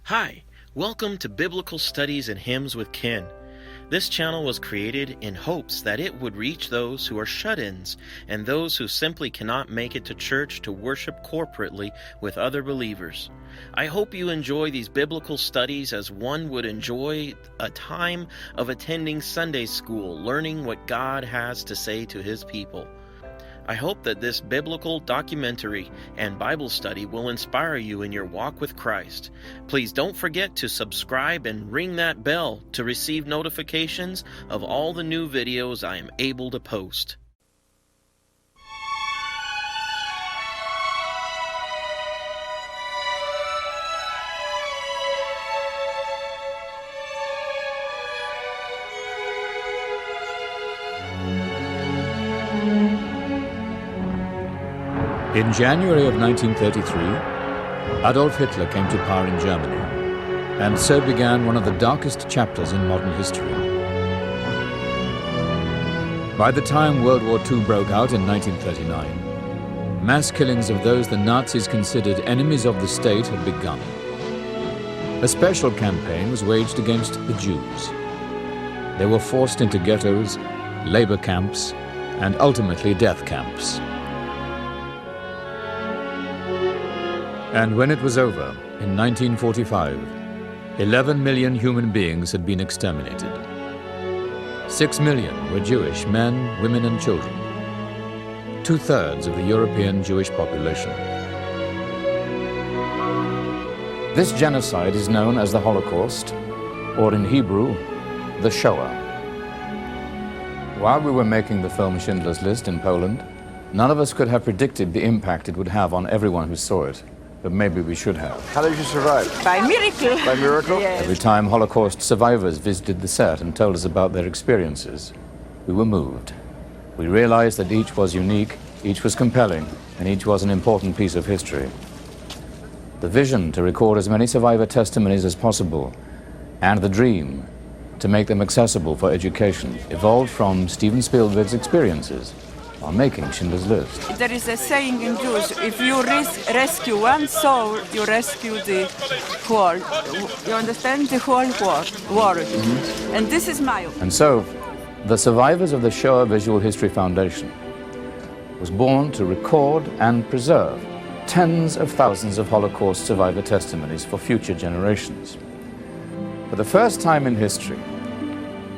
Hi, welcome to Biblical Studies and Hymns with Ken. This channel was created in hopes that it would reach those who are shut-ins and those who simply cannot make it to church to worship corporately with other believers. I hope you enjoy these biblical studies as one would enjoy a time of attending Sunday school, learning what God has to say to His people. I hope that this biblical documentary and Bible study will inspire you in your walk with Christ. Please don't forget to subscribe and ring that bell to receive notifications of all the new videos I am able to post. In January of 1933, Adolf Hitler came to power in Germany, and so began one of the darkest chapters in modern history. By the time World War II broke out in 1939, mass killings of those the Nazis considered enemies of the state had begun. A special campaign was waged against the Jews. They were forced into ghettos, labor camps, and ultimately death camps. And when it was over, in 1945, 11 million human beings had been exterminated. 6 million were Jewish men, women, and children, 2/3 of the European Jewish population. This genocide is known as the Holocaust, or in Hebrew, the Shoah. While we were making the film Schindler's List in Poland, none of us could have predicted the impact it would have on everyone who saw it. But maybe we should have. How did you survive? By miracle. By miracle? Yes. Every time Holocaust survivors visited the set and told us about their experiences, we were moved. We realized that each was unique, each was compelling, and each was an important piece of history. The vision to record as many survivor testimonies as possible, and the dream to make them accessible for education, evolved from Steven Spielberg's experiences while making Schindler's List. There is a saying in Jews, if you rescue one soul, you rescue the whole. You understand? The whole world. Mm-hmm. And this is my opinion. And so, the survivors of the Shoah Visual History Foundation was born to record and preserve tens of thousands of Holocaust survivor testimonies for future generations. For the first time in history,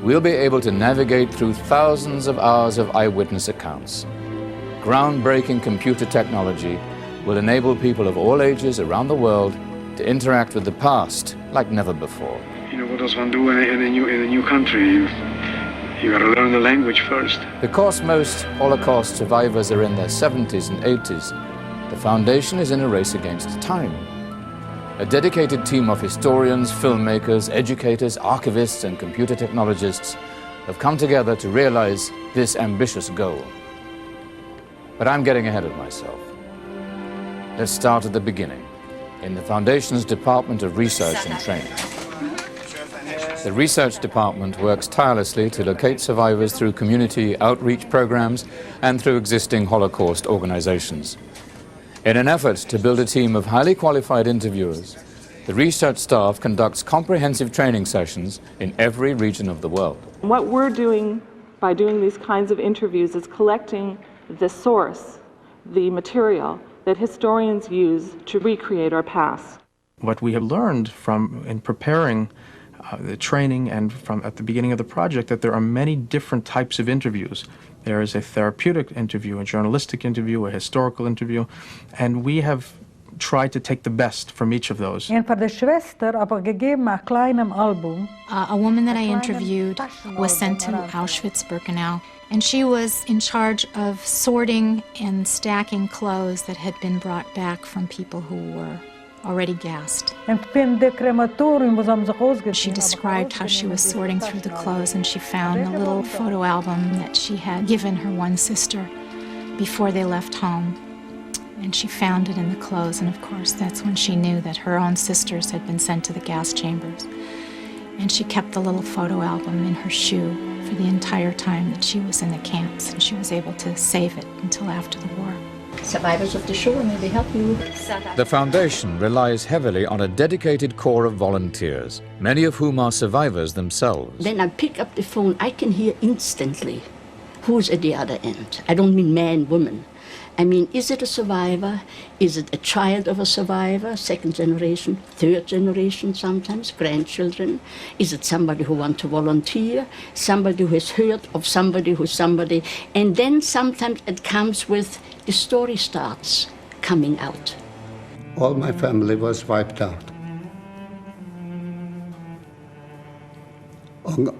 we'll be able to navigate through thousands of hours of eyewitness accounts. Groundbreaking computer technology will enable people of all ages around the world to interact with the past like never before. You know, what does one do in a new country? You gotta learn the language first. Because most Holocaust survivors are in their 70s and 80s, the Foundation is in a race against time. A dedicated team of historians, filmmakers, educators, archivists, and computer technologists have come together to realize this ambitious goal. But I'm getting ahead of myself. Let's start at the beginning, in the Foundation's Department of Research and Training. The Research Department works tirelessly to locate survivors through community outreach programs and through existing Holocaust organizations. In an effort to build a team of highly qualified interviewers, the research staff conducts comprehensive training sessions in every region of the world. What we're doing by doing these kinds of interviews is collecting the source, the material that historians use to recreate our past. What we have learned from in preparing the training and from at the beginning of the project, that there are many different types of interviews. There is a therapeutic interview, a journalistic interview, a historical interview, and we have tried to take the best from each of those. A woman that I interviewed was sent to Auschwitz-Birkenau, and she was in charge of sorting and stacking clothes that had been brought back from people who were already gassed. She described how she was sorting through the clothes, and she found a little photo album that she had given her one sister before they left home. And she found it in the clothes, and of course that's when she knew that her own sisters had been sent to the gas chambers. And she kept the little photo album in her shoe for the entire time that she was in the camps, and she was able to save it until after the war. Survivors of the Shoah, may they help you? The foundation relies heavily on a dedicated core of volunteers, many of whom are survivors themselves. Then I pick up the phone, I can hear instantly who's at the other end. I don't mean man, woman. I mean, is it a survivor? Is it a child of a survivor, second generation, third generation sometimes, grandchildren? Is it somebody who wants to volunteer, somebody who has heard of somebody who's somebody? And then sometimes it comes with, the story starts coming out. All my family was wiped out.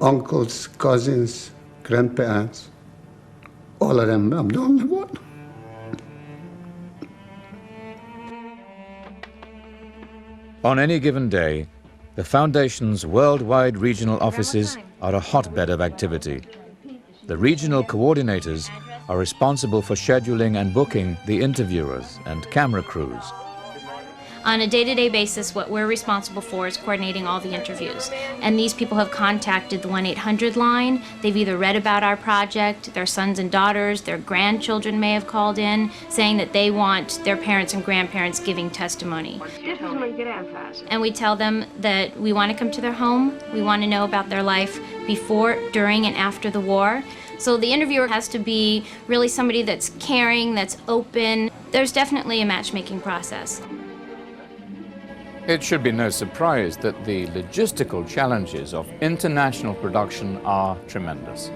Uncles, cousins, grandparents, all of them, I'm the only one. On any given day, the Foundation's worldwide regional offices are a hotbed of activity. The regional coordinators are responsible for scheduling and booking the interviewers and camera crews. On a day-to-day basis, what we're responsible for is coordinating all the interviews. And these people have contacted the 1-800 line. They've either read about our project, their sons and daughters, their grandchildren may have called in, saying that they want their parents and grandparents giving testimony. And we tell them that we want to come to their home, we want to know about their life before, during, and after the war. So the interviewer has to be really somebody that's caring, that's open. There's definitely a matchmaking process. It should be no surprise that the logistical challenges of international production are tremendous.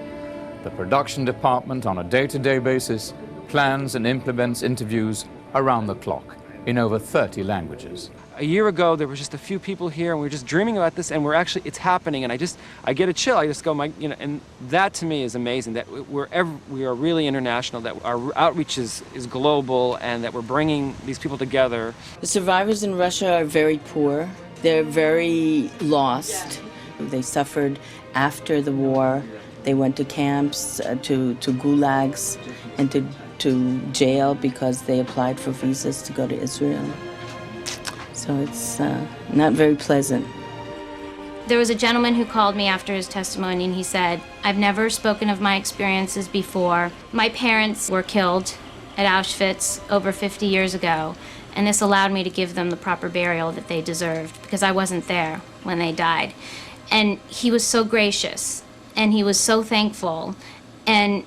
The production department on a day-to-day basis plans and implements interviews around the clock in over 30 languages. A year ago, there was just a few people here, and we were just dreaming about this, and it's happening, and I get a chill. I just go, and that to me is amazing, that we are really international, that our outreach is global, and that we're bringing these people together. The survivors in Russia are very poor. They're very lost. They suffered after the war. They went to camps, to gulags, and to jail because they applied for visas to go to Israel. So it's not very pleasant. There was a gentleman who called me after his testimony, and he said, "I've never spoken of my experiences before. My parents were killed at Auschwitz over 50 years ago, and this allowed me to give them the proper burial that they deserved because I wasn't there when they died." And he was so gracious, and he was so thankful, and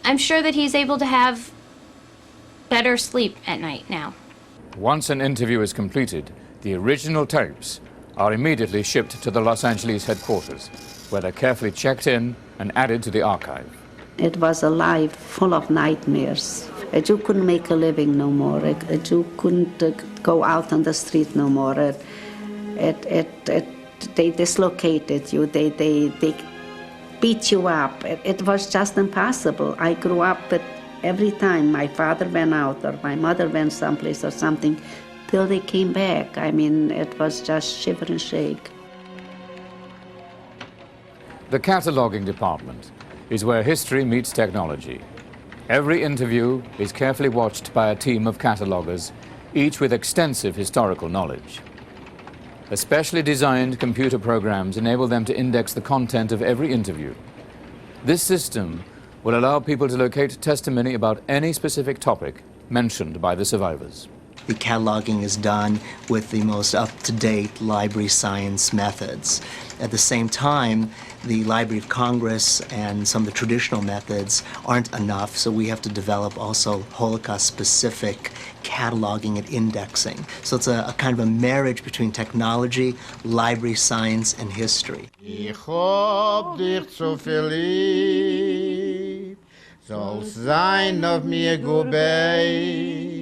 I'm sure that he's able to have better sleep at night now. Once an interview is completed, the original tapes are immediately shipped to the Los Angeles headquarters, where they're carefully checked in and added to the archive. It was a life full of nightmares. A Jew couldn't make a living no more. A Jew couldn't go out on the street no more. They dislocated you. They beat you up. It was just impossible. I grew up with every time my father went out or my mother went someplace or something, till they came back. I mean, it was just shiver and shake. The cataloging department is where history meets technology. Every interview is carefully watched by a team of catalogers, each with extensive historical knowledge. Especially designed computer programs enable them to index the content of every interview. This system will allow people to locate testimony about any specific topic mentioned by the survivors. The cataloging is done with the most up-to-date library science methods. At the same time, the Library of Congress and some of the traditional methods aren't enough, so we have to develop also Holocaust-specific cataloging and indexing. So it's a kind of a marriage between technology, library science, and history. Ich hab dich so viel lieb, soll's sein auf mir gebeis,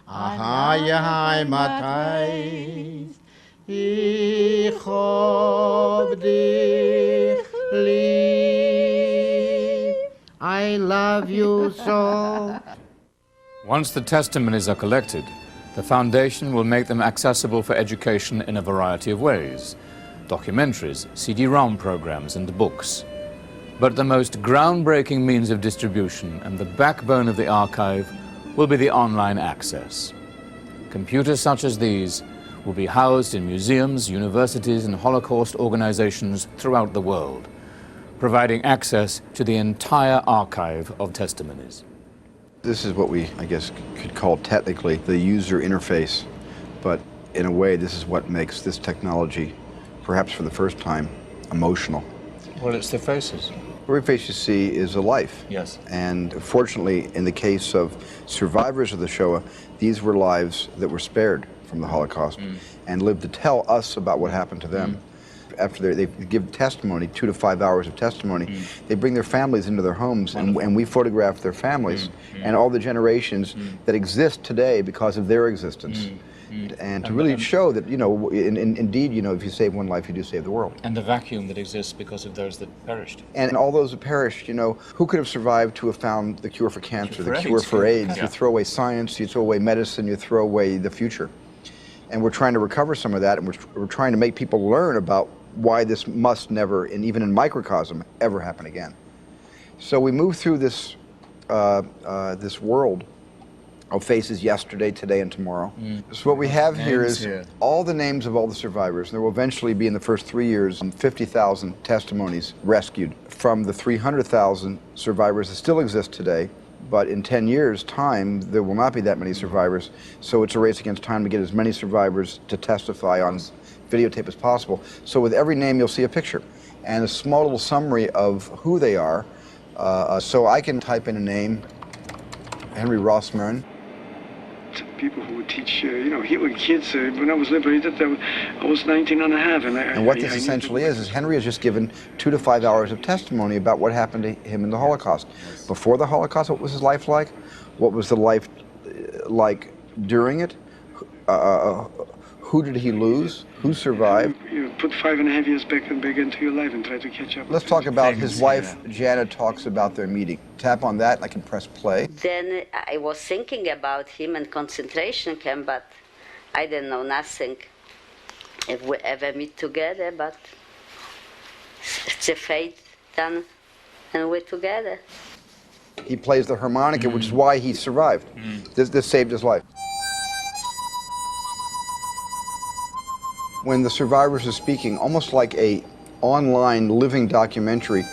aha, je Heimat heißt, ich hab dich lieb, I love you so. Once the testimonies are collected, the Foundation will make them accessible for education in a variety of ways: documentaries, CD-ROM programs, and books. But the most groundbreaking means of distribution and the backbone of the archive will be the online access. Computers such as these will be housed in museums, universities, and Holocaust organizations throughout the world, providing access to the entire archive of testimonies. This is what we, I guess, could call technically the user interface, but in a way this is what makes this technology, perhaps for the first time, emotional. Well, it's the faces. Every face you see is a life. Yes. And fortunately, in the case of survivors of the Shoah, these were lives that were spared from the Holocaust and lived to tell us about what happened to them. After they give testimony, 2 to 5 hours of testimony, they bring their families into their homes, and we photograph their families and all the generations that exist today because of their existence. And to really show that, you know, indeed, you know, if you save one life, you do save the world. And the vacuum that exists because of those that perished. And all those that perished, you know, who could have survived to have found the cure for cancer, the cure for AIDS? You throw away science, you throw away medicine, you throw away the future. And we're trying to recover some of that, and we're trying to make people learn about why this must never, and even in microcosm, ever happen again. So we move through this, this world of faces yesterday, today, and tomorrow. So what we have here is all the names of all the survivors. There will eventually be, in the first 3 years, 50,000 testimonies rescued from the 300,000 survivors that still exist today. But in 10 years' time, there will not be that many survivors. So it's a race against time to get as many survivors to testify on videotape as possible. So with every name, you'll see a picture and a small little summary of who they are. So I can type in a name, Henry Rossmarin. People who would teach, you know, healing kids. When I was liberated, I was 19 and a half. And what this essentially is Henry has just given 2 to 5 hours of testimony about what happened to him in the Holocaust. Before the Holocaust, what was his life like? What was the life like during it? Who did he lose? Who survived? You put 5.5 years back into your life and try to catch up. Let's talk about his wife. Janet talks about their meeting. Tap on that, and I can press play. Then I was thinking about him and concentration camp, but I didn't know nothing if we ever meet together, but it's a fate done, and we're together. He plays the harmonica, which is why he survived. This saved his life. When the survivors are speaking, almost like a online living documentary,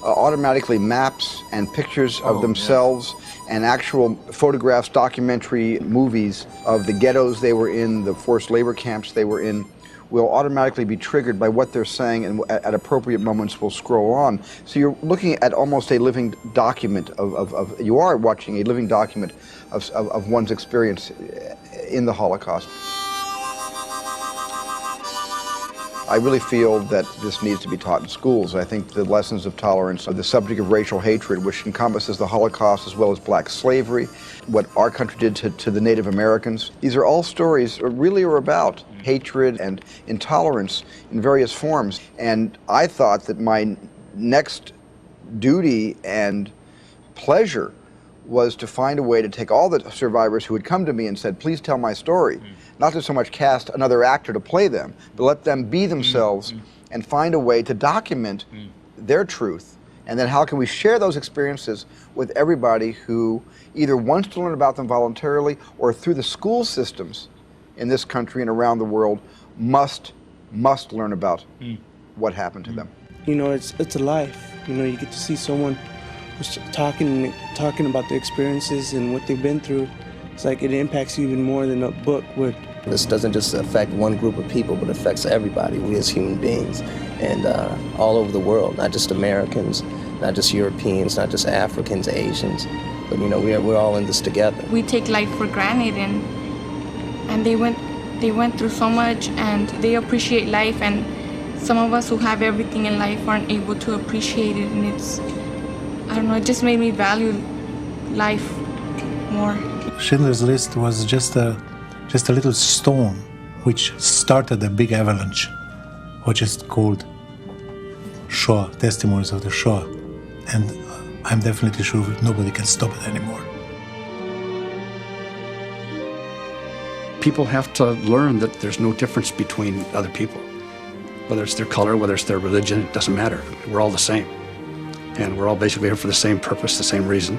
automatically maps and pictures of themselves and actual photographs, documentary movies of the ghettos they were in, the forced labor camps they were in, will automatically be triggered by what they're saying, and at appropriate moments will scroll on. So you're looking at almost a living document you are watching a living document of one's experience in the Holocaust. I really feel that this needs to be taught in schools. I think the lessons of tolerance, the subject of racial hatred, which encompasses the Holocaust as well as black slavery, what our country did to the Native Americans. These are all stories really are about hatred and intolerance in various forms. And I thought that my next duty and pleasure was to find a way to take all the survivors who had come to me and said, please tell my story. Not to so much cast another actor to play them, but let them be themselves and find a way to document their truth. And then how can we share those experiences with everybody who either wants to learn about them voluntarily or through the school systems in this country and around the world must learn about what happened to them. You know, it's a life. You know, you get to see someone who's talking about their experiences and what they've been through. It's like it impacts you even more than a book would. This doesn't just affect one group of people, but affects everybody, we as human beings, and all over the world, not just Americans, not just Europeans, not just Africans, Asians, but you know, we're all in this together. We take life for granted, and they went through so much, and they appreciate life, and some of us who have everything in life aren't able to appreciate it, and it's, I don't know, it just made me value life more. Schindler's List was just a little stone which started a big avalanche, which is called Shoah, Testimonies of the Shoah. And I'm definitely sure nobody can stop it anymore. People have to learn that there's no difference between other people. Whether it's their color, whether it's their religion, it doesn't matter. We're all the same. And we're all basically here for the same purpose, the same reason.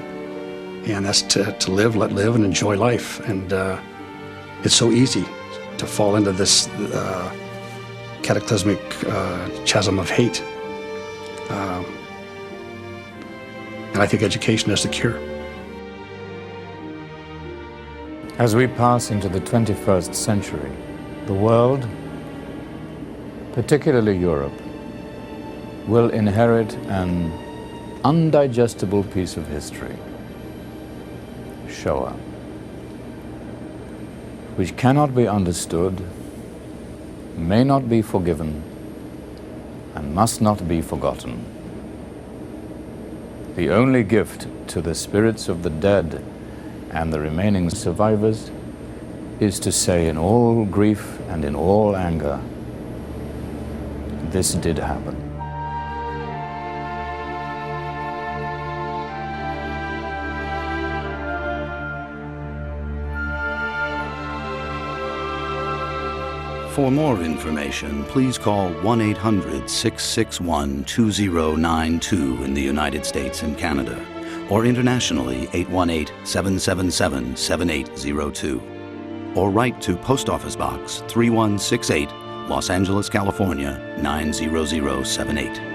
And that's to live, let live, and enjoy life. And it's so easy to fall into this cataclysmic chasm of hate. And I think education is the cure. As we pass into the 21st century, the world, particularly Europe, will inherit an undigestible piece of history, Shoah, which cannot be understood, may not be forgiven, and must not be forgotten. The only gift to the spirits of the dead and the remaining survivors is to say in all grief and in all anger, this did happen. For more information, please call 1-800-661-2092 in the United States and Canada, or internationally 818-777-7802. Or write to Post Office Box 3168, Los Angeles, California 90078.